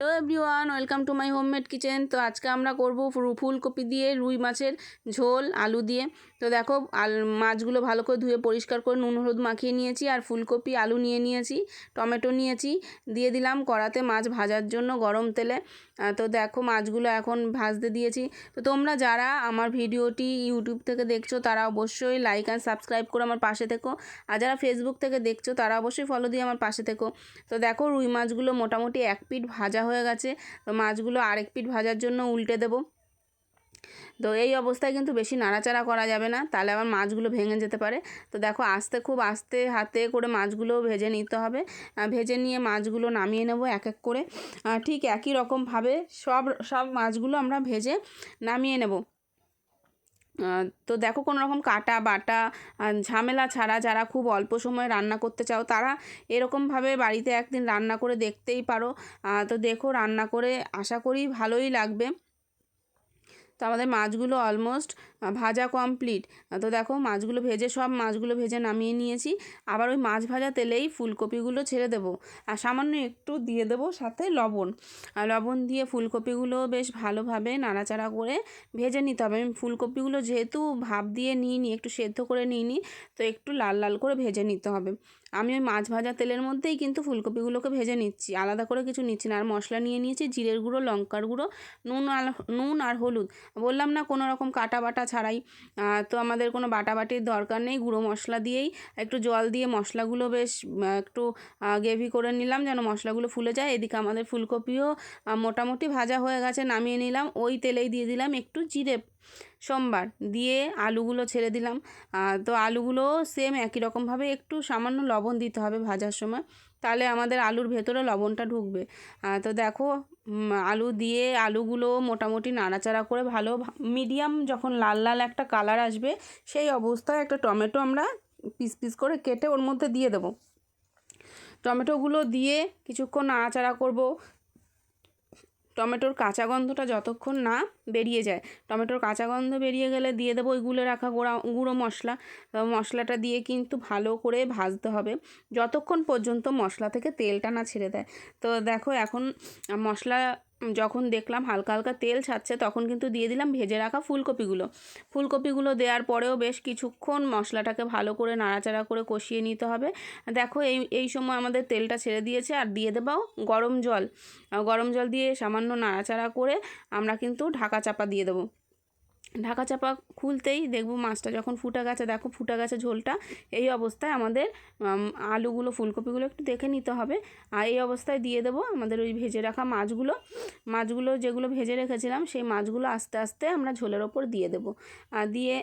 Hello everyone, welcome to my homemade kitchen. তো আজকে আমরা করব ফুলকপি দিয়ে রুই মাছের ঝোল আলু দিয়ে। তো দেখো মাছগুলো ভালো করে ধুয়ে পরিষ্কার করে নুন হলুদ মাখিয়ে নিয়েছি, আর ফুলকপি আলু নিয়ে নিয়েছি, টমেটো নিয়েছি, দিয়ে দিলাম কড়াতে মাছ ভাজার জন্য গরম তেলে। তো দেখো মাছগুলো এখন ভাজতে দিয়েছি। তো তোমরা যারা আমার ভিডিওটি ইউটিউব থেকে দেখছো তারা অবশ্যই লাইক অ্যান্ড সাবস্ক্রাইব করে আমার পাশে থেকো, আর যারা ফেসবুক থেকে দেখছো তারা অবশ্যই ফলো দিয়ে আমার পাশে থেকো। তো দেখো রুই মাছগুলো মোটামুটি এক পিঠ ভাজা হয়ে গেছে। তো মাছগুলো আরেক পিঠ ভাজার জন্য উল্টে দেব। তো এই অবস্থায় কিন্তু বেশি নাড়াচাড়া করা যাবে না, তাহলে আবার মাছগুলো ভেঙে যেতে পারে। তো দেখো খুব আস্তে হাতে করে মাছগুলো ভেজে নিতে হবে। ভেজে নিয়ে মাছগুলো নামিয়ে নেব এক এক করে। ঠিক একই রকমভাবে সব মাছগুলো আমরা ভেজে নামিয়ে নেব। তো দেখো কোনো রকম কাটা বাটা ঝামেলা ছাড়া যারা খুব অল্প সময় রান্না করতে চাও তারা এরকমভাবে বাড়িতে একদিন রান্না করে দেখতেই পারো। তো দেখো রান্না করে আশা করি ভালোই লাগবে। তো আমাদের মাছগুলো অলমোস্ট ভাজা কমপ্লিট। তো দেখো সব মাছগুলো ভেজে নামিয়ে নিয়েছি। আবার ওই মাছ ভাজা তেলেই ফুলকপিগুলো ছেড়ে দেবো, আর সামান্য একটু দিয়ে দেবো সাথে লবণ। আর লবণ দিয়ে ফুলকপিগুলো বেশ ভালোভাবে নাড়াচাড়া করে ভেজে নিতে হবে। আমি ফুলকপিগুলো যেহেতু ভাপ দিয়ে নিইনি, একটু সেদ্ধ করে নিইনি, তো একটু লাল লাল করে ভেজে নিতে হবে। আমি ওই মাছ ভাজা তেলের মধ্যেই কিন্তু ফুলকপিগুলোকে ভেজে নিচ্ছি, আলাদা করে কিছু নিচ্ছি না। আর মশলা নিয়ে নিয়েছি জিরের গুঁড়ো, লঙ্কার গুঁড়ো, নুন আর হলুদ। বললাম না কোনো রকম কাটা বাটা ছাড়াই। তো আমাদের কোনো বাটাবাটির দরকার নেই, গুঁড়ো মশলা দিয়েই একটু জল দিয়ে মশলাগুলো বেশ একটু গ্রেভি করে নিলাম যেন মশলাগুলো ফুলে যায়। এদিকে আমাদের ফুলকপিও মোটামুটি ভাজা হয়ে গেছে, নামিয়ে নিলাম। ওই তেলেই দিয়ে দিলাম একটু জিরে সোমবার, দিয়ে আলুগুলো ছেড়ে দিলাম। তো আলুগুলো সেম একই রকমভাবে একটু সামান্য লবণ দিতে হবে ভাজার সময়, তাহলে আমাদের আলুর ভেতরে লবণটা ঢুকবে। তো দেখো আলু দিয়ে আলুগুলো মোটামুটি নাড়াচাড়া করে ভালো মিডিয়াম যখন লাল লাল একটা কালার আসবে সেই অবস্থায় একটা টমেটো আমরা পিস পিস করে কেটে ওর মধ্যে দিয়ে দেবো। টমেটোগুলো দিয়ে কিছুক্ষণ নাড়াচাড়া করব। টমেটোর কাঁচা গন্ধটা যতক্ষণ না বেরিয়ে যায়, টমেটোর কাঁচা গন্ধ বেরিয়ে গেলে দিয়ে দেবো ওই গুলে রাখা গুঁড়ো মশলা। মশলাটা দিয়ে কিন্তু ভালো করে ভাজতে হবে যতক্ষণ পর্যন্ত মশলা থেকে তেলটা না ছেড়ে দেয়। তো দেখো এখন মশলা যখন দেখলাম হালকা হালকা তেল ছাড়ছে, তখন কিন্তু দিয়ে দিলাম ভেজে রাখা ফুলকপিগুলো দেওয়ার পরেও বেশ কিছুক্ষণ মশলাটাকে ভালো করে নাড়াচাড়া করে কষিয়ে নিতে হবে। দেখো এই সময় আমাদের তেলটা ছেড়ে দিয়েছে, আর দিয়ে দেবো গরম জল দিয়ে সামান্য নাড়াচাড়া করে আমরা কিন্তু ঢাকা চাপা দিয়ে দেবো। ঢাকা চাপা খুলতেই দেখবো মাছটা যখন ফুটে গেছে, দেখো ফুটে গেছে ঝোলটা। এই অবস্থায় আমাদের ফুলকপিগুলো একটু দেখে নিতে হবে। আর এই অবস্থায় দিয়ে দেবো আমাদের ওই ভেজে রাখা মাছগুলো যেগুলো ভেজে রেখেছিলাম, সেই মাছগুলো আস্তে আস্তে আমরা ঝোলের ওপর দিয়ে দেবো। দিয়ে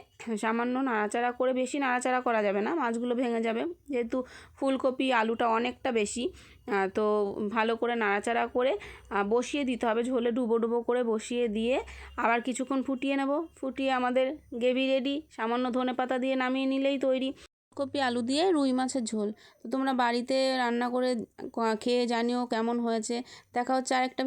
সামান্য নাড়াচাড়া করে, বেশি নাড়াচাড়া করা যাবে না, মাছগুলো ভেঙে যাবে, যেহেতু ফুলকপি আলুটা অনেকটা বেশি। তো ভালো করে নাড়াচাড়া করে বসিয়ে দিতে হবে, ঝোলে ডুবো ডুবো করে বসিয়ে দিয়ে আবার কিছুক্ষণ ফুটিয়ে নেব। ফুটিয়ে আমাদের গ্রেভি রেডি, সামান্য ধনেপাতা দিয়ে নামিয়ে নিলেই তৈরি ফুলকপি আলু দিয়ে রুই মাছের ঝোল। তো তোমরা বাড়িতে রান্না করে খেয়ে জানিও কেমন হয়েছে। দেখা হচ্ছে আরেকটা